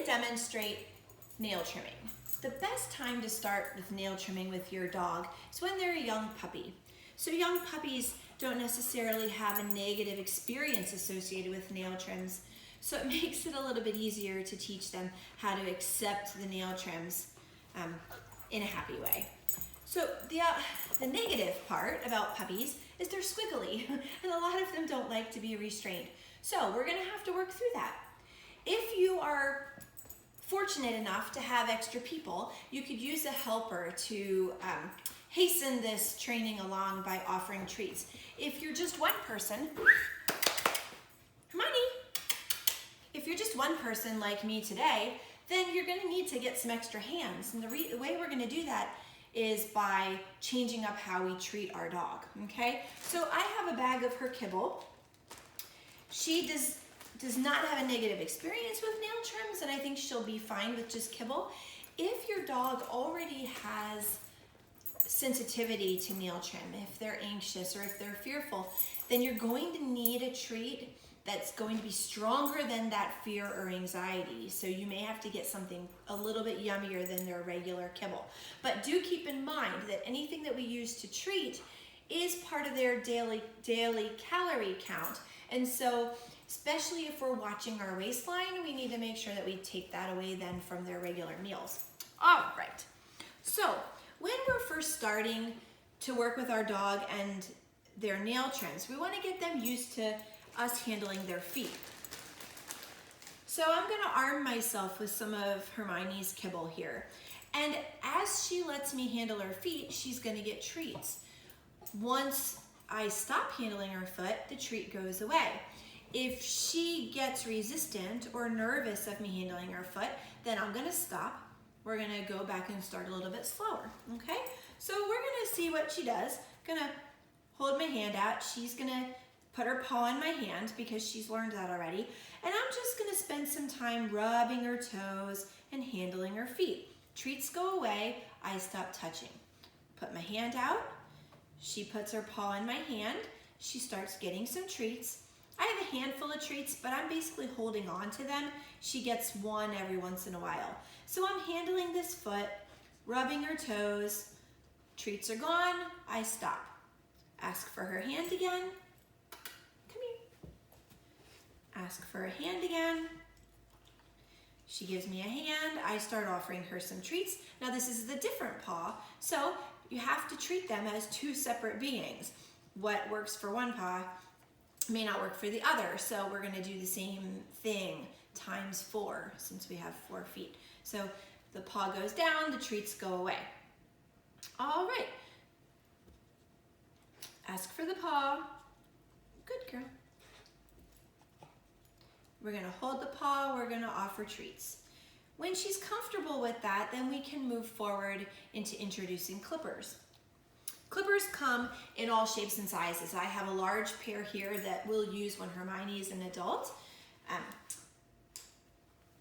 demonstrate nail trimming. The best time to start with nail trimming with your dog is when they're a young puppy. So young puppies don't necessarily have a negative experience associated with nail trims, so it makes it a little bit easier to teach them how to accept the nail trims in a happy way. So the negative part about puppies is they're squiggly, and a lot of them don't like to be restrained. So we're gonna have to work through that. If you are fortunate enough to have extra people, you could use a helper to hasten this training along by offering treats. If you're just one person, Hermione, if you're just one person like me today, then you're gonna need to get some extra hands. And the way we're gonna do that is by changing up how we treat our dog, okay? So I have a bag of her kibble. She does not have a negative experience with nail trims, and I think she'll be fine with just kibble. If your dog already has sensitivity to nail trim, if they're anxious or if they're fearful, then you're going to need a treat that's going to be stronger than that fear or anxiety. So you may have to get something a little bit yummier than their regular kibble. But do keep in mind that anything that we use to treat is part of their daily calorie count. And so, especially if we're watching our waistline, we need to make sure that we take that away then from their regular meals. All right, so when we're first starting to work with our dog and their nail trims, we wanna get them used to us handling their feet. So I'm gonna arm myself with some of Hermione's kibble here. And as she lets me handle her feet, she's gonna get treats. Once I stop handling her foot, the treat goes away. If she gets resistant or nervous of me handling her foot, then I'm gonna stop. We're gonna go back and start a little bit slower, okay? So we're gonna see what she does. Gonna hold my hand out. She's gonna put her paw in my hand because she's learned that already. And I'm just gonna spend some time rubbing her toes and handling her feet. Treats go away, I stop touching. Put my hand out. She puts her paw in my hand. She starts getting some treats. I have a handful of treats, but I'm basically holding on to them. She gets one every once in a while. So I'm handling this foot, rubbing her toes. Treats are gone, I stop. Ask for her hand again. Come here. Ask for a hand again. She gives me a hand. I start offering her some treats. Now this is the different paw, so you have to treat them as two separate beings. What works for one paw may not work for the other, so we're gonna do the same thing times 4 since we have 4 feet. So the paw goes down, the treats go away. All right. Ask for the paw. Good girl. We're gonna hold the paw, we're gonna offer treats. When she's comfortable with that, then we can move forward into introducing clippers. Clippers come in all shapes and sizes. I have a large pair here that we'll use when Hermione is an adult.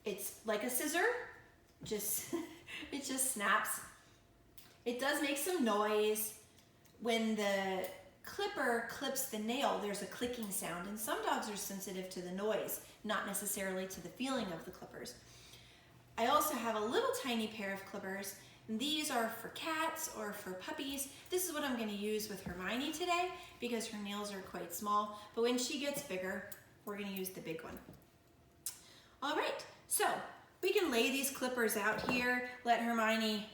It's like a scissor, it just snaps. It does make some noise. When the clipper clips the nail, there's a clicking sound, and some dogs are sensitive to the noise, not necessarily to the feeling of the clippers. I also have a little tiny pair of clippers. These are for cats or for puppies. This is what I'm gonna use with Hermione today because her nails are quite small, but when she gets bigger, we're gonna use the big one. All right, so we can lay these clippers out here, let Hermione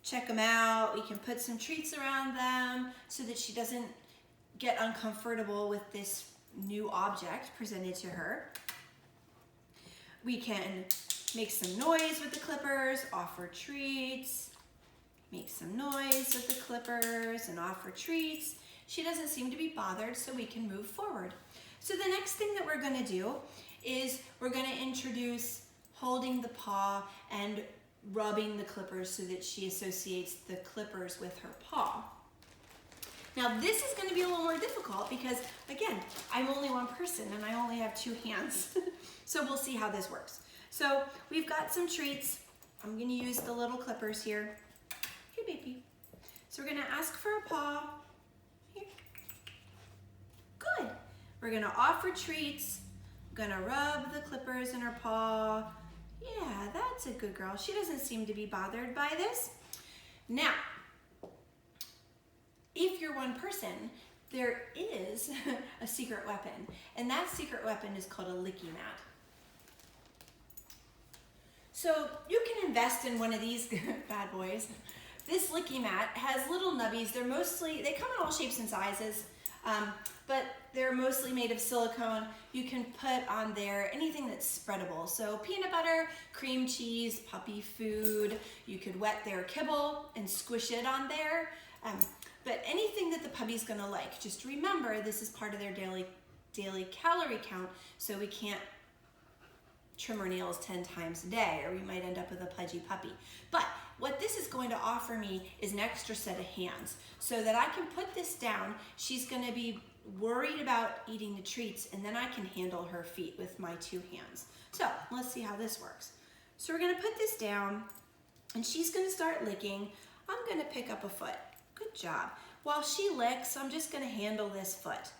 check them out. We can put some treats around them so that she doesn't get uncomfortable with this new object presented to her. We can make some noise with the clippers, offer treats, make some noise with the clippers and offer treats. She doesn't seem to be bothered, so we can move forward. So the next thing that we're gonna do is we're gonna introduce holding the paw and rubbing the clippers so that she associates the clippers with her paw. Now this is gonna be a little more difficult because, again, I'm only one person and I only have 2 hands. So we'll see how this works. So we've got some treats. I'm gonna use the little clippers here. Here, baby. So we're gonna ask for a paw. Here. Good. We're gonna offer treats. I'm gonna rub the clippers in her paw. Yeah, that's a good girl. She doesn't seem to be bothered by this. Now, if you're one person, there is a secret weapon, and that secret weapon is called a licky mat. So you can invest in one of these bad boys. This licky mat has little nubbies. They come in all shapes and sizes, but they're mostly made of silicone. You can put on there anything that's spreadable. So peanut butter, cream cheese, puppy food. You could wet their kibble and squish it on there. But anything that the puppy's gonna like. Just remember, this is part of their daily calorie count, so we can't trim our nails 10 times a day, or we might end up with a pudgy puppy. But what this is going to offer me is an extra set of hands, so that I can put this down. She's gonna be worried about eating the treats, and then I can handle her feet with my 2 hands. So let's see how this works. So we're gonna put this down, and she's gonna start licking. I'm gonna pick up a foot. Good job. While she licks, I'm just gonna handle this foot.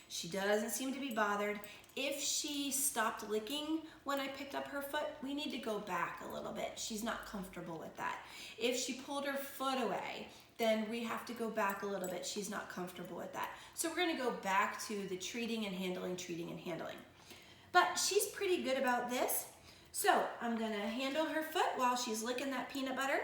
She doesn't seem to be bothered. If she stopped licking when I picked up her foot, we need to go back a little bit. She's not comfortable with that. If she pulled her foot away, then we have to go back a little bit. She's not comfortable with that. So we're gonna go back to the treating and handling. But she's pretty good about this. So I'm gonna handle her foot while she's licking that peanut butter.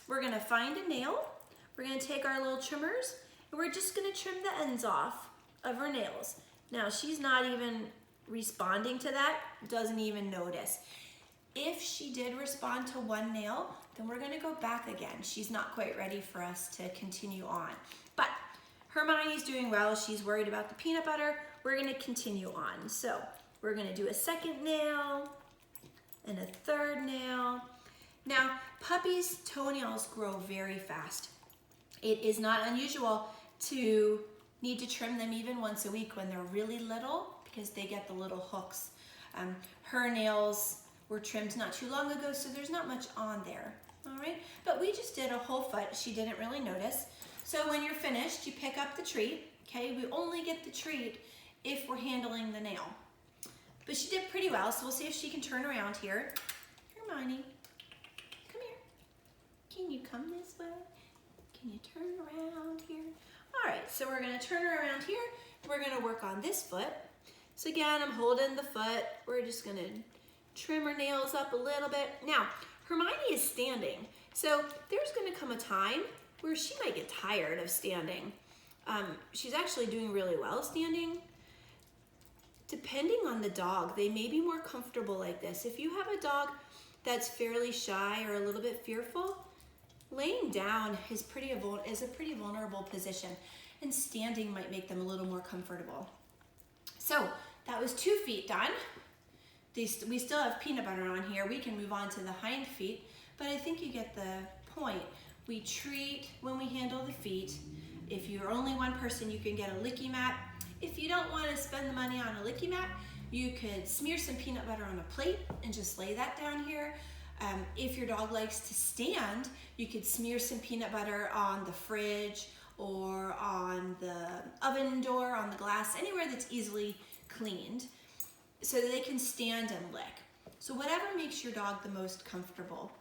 We're gonna find a nail. We're gonna take our little trimmers, and we're just gonna trim the ends off of her nails. Now, she's not even responding to that, doesn't even notice. If she did respond to one nail, then we're gonna go back again. She's not quite ready for us to continue on. But Hermione's doing well. She's worried about the peanut butter. We're gonna continue on. So we're gonna do a second nail and a third nail. Now, puppies' toenails grow very fast. It is not unusual to need to trim them even once a week when they're really little, because they get the little hooks. Her nails were trimmed not too long ago, so there's not much on there, all right? But we just did a whole foot. She didn't really notice. So when you're finished, you pick up the treat, okay? We only get the treat if we're handling the nail. But she did pretty well, so we'll see if she can turn around here. Hermione, come here. Can you come this way? Can you turn around here? All right, so we're gonna turn her around here. We're gonna work on this foot. So again, I'm holding the foot. We're just gonna trim her nails up a little bit. Now, Hermione is standing. So there's gonna come a time where she might get tired of standing. She's actually doing really well standing. Depending on the dog, they may be more comfortable like this. If you have a dog that's fairly shy or a little bit fearful, laying down is a pretty vulnerable position, and standing might make them a little more comfortable. So that was 2 feet done. We still have peanut butter on here. We can move on to the hind feet, but I think you get the point. We treat when we handle the feet. If you're only one person, you can get a licky mat. If you don't want to spend the money on a licky mat, you could smear some peanut butter on a plate and just lay that down here. If your dog likes to stand, you could smear some peanut butter on the fridge or on the oven door, on the glass, anywhere that's easily cleaned, so that they can stand and lick. So whatever makes your dog the most comfortable.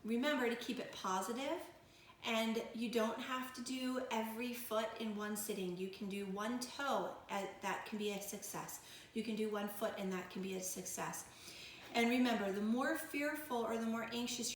Remember to keep it positive, and you don't have to do every foot in one sitting. You can do one toe, that can be a success. You can do one foot, and that can be a success. And remember, the more fearful or the more anxious